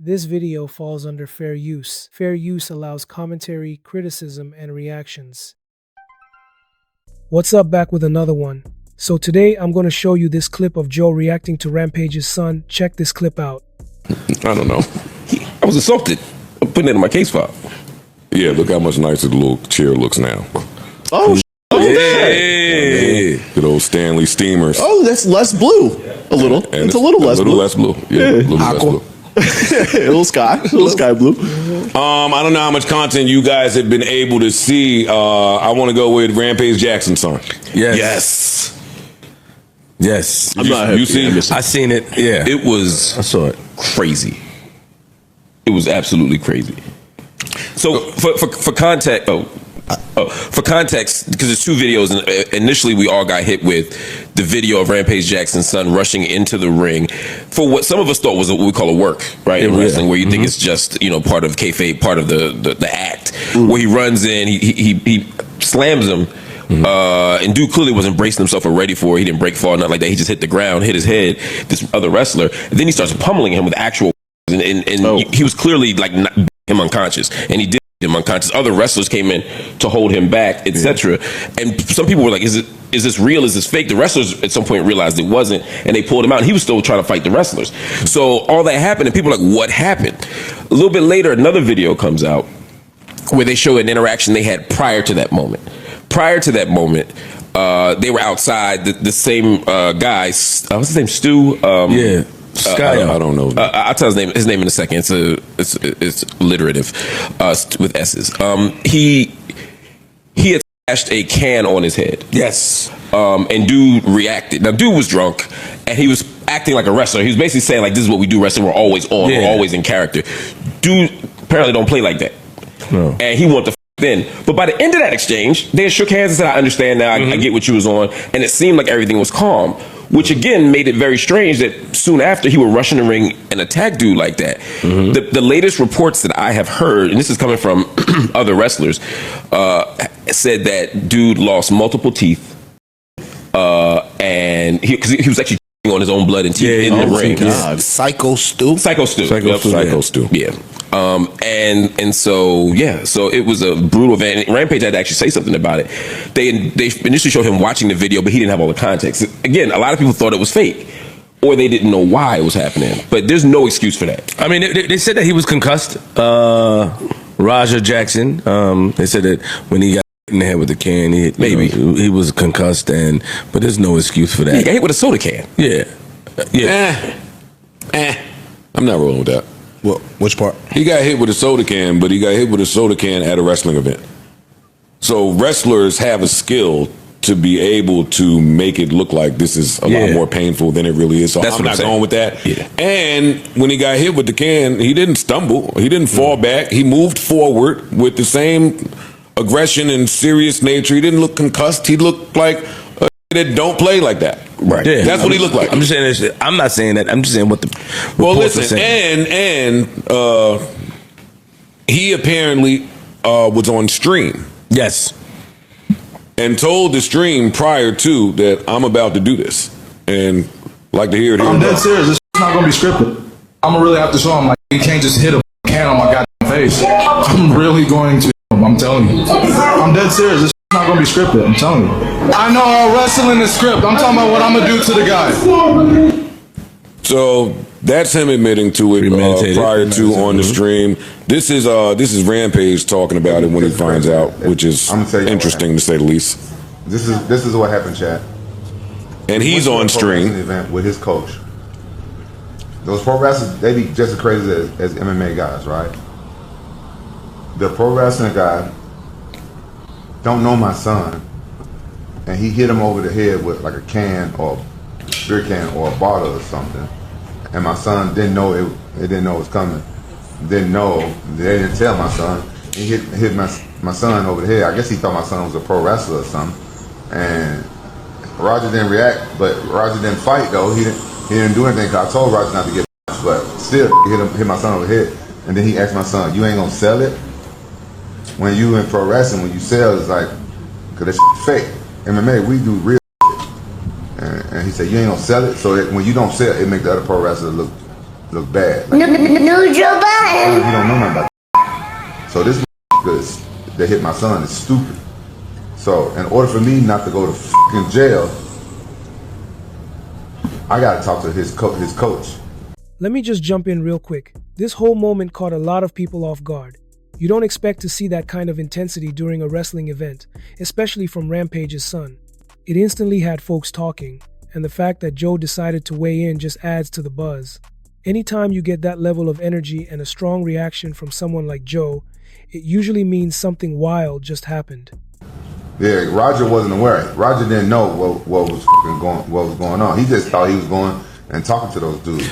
This video falls under fair use. Fair use allows commentary, criticism, and reactions. What's up, back with another one. So today I'm going to show you this clip of Joe reacting to Rampage's son. Check this clip out. I don't know. I was assaulted. I'm putting it in my case file. Yeah, look how much nicer the little chair looks now. Oh, hey. Good old Stanley steamers. Oh, that's less blue. A little. And it's a little less blue. Less blue. Yeah, a little less blue. A little sky blue. I don't know how much content you guys have been able to see. I want to go with Rampage Jackson's son. Yes. I'm not happy. You seen it? I seen it. Yeah. It was. I saw it. Crazy. It was absolutely crazy. So for context, for context, because there's two videos, and initially we all got hit with the video of Rampage Jackson's son rushing into the ring for what some of us thought was what we call a work, right? In wrestling, where you think it's just, you know, part of kayfabe, part of the act, where he runs in, he slams him. And dude clearly wasn't bracing himself or ready for it. He didn't break fall, nothing like that. He just hit the ground, hit his head, this other wrestler. And then he starts pummeling him with actual, and he was clearly like him unconscious, and he did him unconscious. Other wrestlers came in to hold him back, etc. And some people were like, is this real? Is this fake? The wrestlers at some point realized it wasn't, and they pulled him out, and he was still trying to fight the wrestlers. So all that happened, and people were like, what happened? A little bit later, another video comes out where they show an interaction they had prior to that moment. Prior to that moment, they were outside. The same guy, what's his name, Stu? Sky. I don't know. I'll tell his name in a second. It's alliterative with S's. He had smashed a can on his head. Yes. And dude reacted. Now dude was drunk, and he was acting like a wrestler. He was basically saying like, "This is what we do, wrestling. We're always on. We're always in character." Dude apparently don't play like that. No. And he wanted to then. But by the end of that exchange, they shook hands and said, "I understand now. I get what you was on." And it seemed like everything was calm, which again made it very strange that soon after he would rush in the ring and attack dude like that. The latest reports that I have heard, and this is coming from other wrestlers, said that dude lost multiple teeth, and he was actually on his own blood and teeth in the ring. Syco Stu. Syco Stu. Yeah. And so it was a brutal event. And Rampage had to actually say something about it. They initially showed him watching the video, but he didn't have all the context. Again, a lot of people thought it was fake, or they didn't know why it was happening. But there's no excuse for that. I mean, they said that he was concussed. Raja Jackson. They said that when he got in the head with the can, he was concussed, but there's no excuse for that. He got hit with a soda can. I'm not rolling with that. Well, which part? He got hit with a soda can, but he got hit with a soda can at a wrestling event. So wrestlers have a skill to be able to make it look like this is a lot more painful than it really is. So I'm not going with that. And when he got hit with the can, he didn't stumble. He didn't fall back. He moved forward with the same aggression and serious nature. He didn't look concussed. He looked like a that don't play like that. Right. Yeah. That's what he looked like. I'm just saying this. I'm not saying that. I'm just saying what the reports are saying. And he apparently was on stream. Yes. And told the stream prior to that, I'm about to do this. And like to hear it. I'm dead serious. This is not going to be scripted. I'm going to really have to show him, like, you can't just hit a can on my goddamn face. I'm really going to. I'm telling you. I'm dead serious. This is not going to be scripted. I'm telling you. I know all wrestling is script. I'm talking about what I'm going to do to the guy. So that's him admitting to it prior to on the stream. This is Rampage talking about it when he finds out, which is interesting to say the least. This is what happened, chat. And he's on stream event with his coach. Those pro wrestlers, they be just as crazy as MMA guys, right? The pro wrestling guy don't know my son, and he hit him over the head with like a can or beer can or a bottle or something, and my son didn't know it didn't know it was coming. They didn't tell my son. He hit my son over the head. I guess he thought my son was a pro wrestler or something. And Roger didn't react, but Roger didn't fight though. He didn't do anything because I told Roger not to get punched, but still hit my son over the head. And then he asked my son, "You ain't gonna sell it?" When you in pro wrestling, when you sell, it's like, cause that fake. MMA, we do real shit. And he said, "You ain't gonna sell it." So when you don't sell it, it make the other pro wrestler look look bad. Like, No Jumper Adam. he don't know nothing about that. So this that hit my son is stupid. So in order for me not to go to fucking jail, I gotta talk to his coach. Let me just jump in real quick. This whole moment caught a lot of people off guard. You don't expect to see that kind of intensity during a wrestling event, especially from Rampage's son. It instantly had folks talking, and the fact that Joe decided to weigh in just adds to the buzz. Anytime you get that level of energy and a strong reaction from someone like Joe, it usually means something wild just happened. Yeah, Roger wasn't aware. Roger didn't know what was going on. He just thought he was going and talking to those dudes.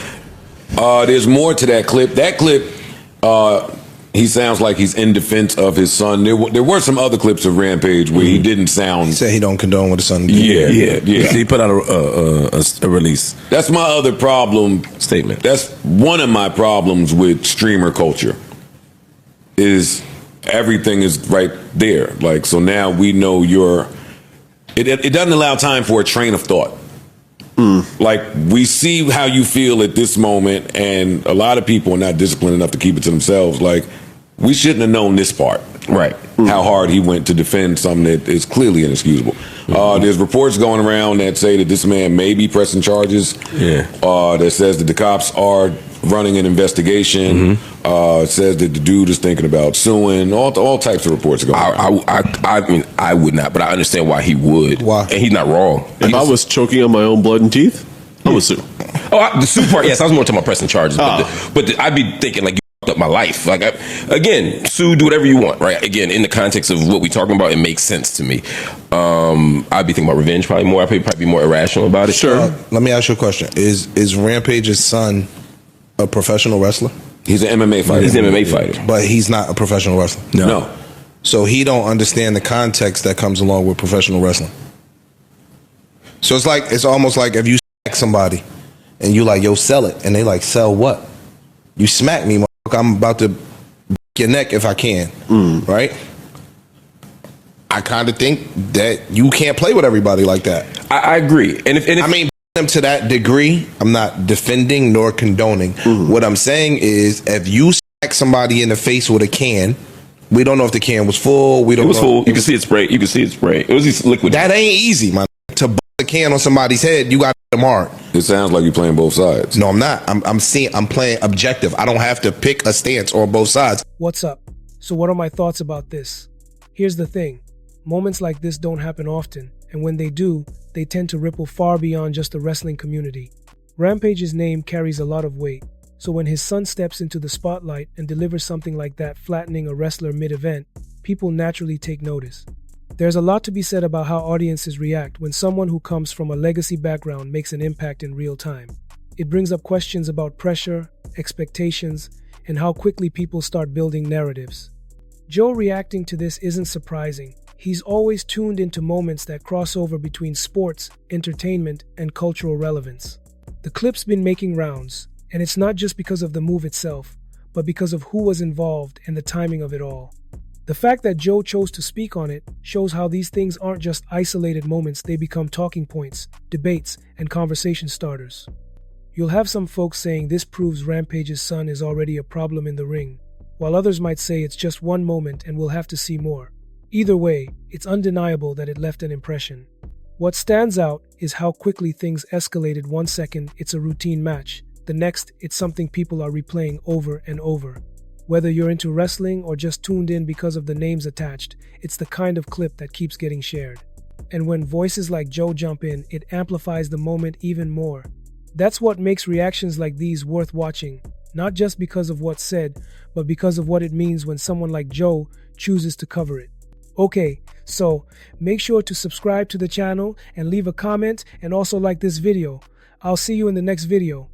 There's more to that clip. That clip, he sounds like he's in defense of his son. There were some other clips of Rampage where he didn't sound. He said he don't condone what his son did. Yeah. He put out a release. That's my other problem Statement. That's one of my problems with streamer culture. Is everything is right there. Like, so now we know it doesn't allow time for a train of thought. Like, we see how you feel at this moment, and a lot of people are not disciplined enough to keep it to themselves. Like, we shouldn't have known this part. Right. How hard he went to defend something that is clearly inexcusable. There's reports going around that say that this man may be pressing charges. That says that the cops are running an investigation. Says that the dude is thinking about suing. All types of reports are going around. I mean, I would not, but I understand why he would. Why? And he's not wrong. If I was choking on my own blood and teeth, I would sue. The sue part, yes, I was more talking about pressing charges. But I'd be thinking, like, you fucked up my life. Like, again, sue, do whatever you want, right? Again, in the context of what we're talking about, it makes sense to me. I'd be thinking about revenge probably more. I'd probably be more irrational about it. Sure. Let me ask you a question. Is Rampage's son a professional wrestler? He's an MMA fighter. He's an MMA fighter. But he's not a professional wrestler? No. So he don't understand the context that comes along with professional wrestling. So it's almost like if you smack somebody and you like, yo, sell it. And they like, sell what? You smack me, motherfucker, I'm about to break your neck if I can. Right? I kind of think that you can't play with everybody like that. I agree. And if I mean, them to that degree, I'm not defending nor condoning. What I'm saying is, if you smack somebody in the face with a can, we don't know if the can was full. We don't. It was know. full. You can see it spray. You can see it spray. It was just liquid. That ain't easy, man. To bust a can on somebody's head, you got them hard. It sounds like you're playing both sides. No, I'm not. I'm playing objective. I don't have to pick a stance on both sides. What's up? So what are my thoughts about this? Here's the thing. Moments like this don't happen often, and when they do, they tend to ripple far beyond just the wrestling community. Rampage's name carries a lot of weight, so when his son steps into the spotlight and delivers something like that flattening a wrestler mid-event, people naturally take notice. There's a lot to be said about how audiences react when someone who comes from a legacy background makes an impact in real time. It brings up questions about pressure, expectations, and how quickly people start building narratives. Joe reacting to this isn't surprising. He's always tuned into moments that cross over between sports, entertainment, and cultural relevance. The clip's been making rounds, and it's not just because of the move itself, but because of who was involved and the timing of it all. The fact that Joe chose to speak on it shows how these things aren't just isolated moments, they become talking points, debates, and conversation starters. You'll have some folks saying this proves Rampage's son is already a problem in the ring, while others might say it's just one moment and we'll have to see more. Either way, it's undeniable that it left an impression. What stands out is how quickly things escalated. 1 second, it's a routine match. The next, it's something people are replaying over and over. Whether you're into wrestling or just tuned in because of the names attached, it's the kind of clip that keeps getting shared. And when voices like Joe jump in, it amplifies the moment even more. That's what makes reactions like these worth watching, not just because of what's said, but because of what it means when someone like Joe chooses to cover it. Okay, so make sure to subscribe to the channel and leave a comment and also like this video. I'll see you in the next video.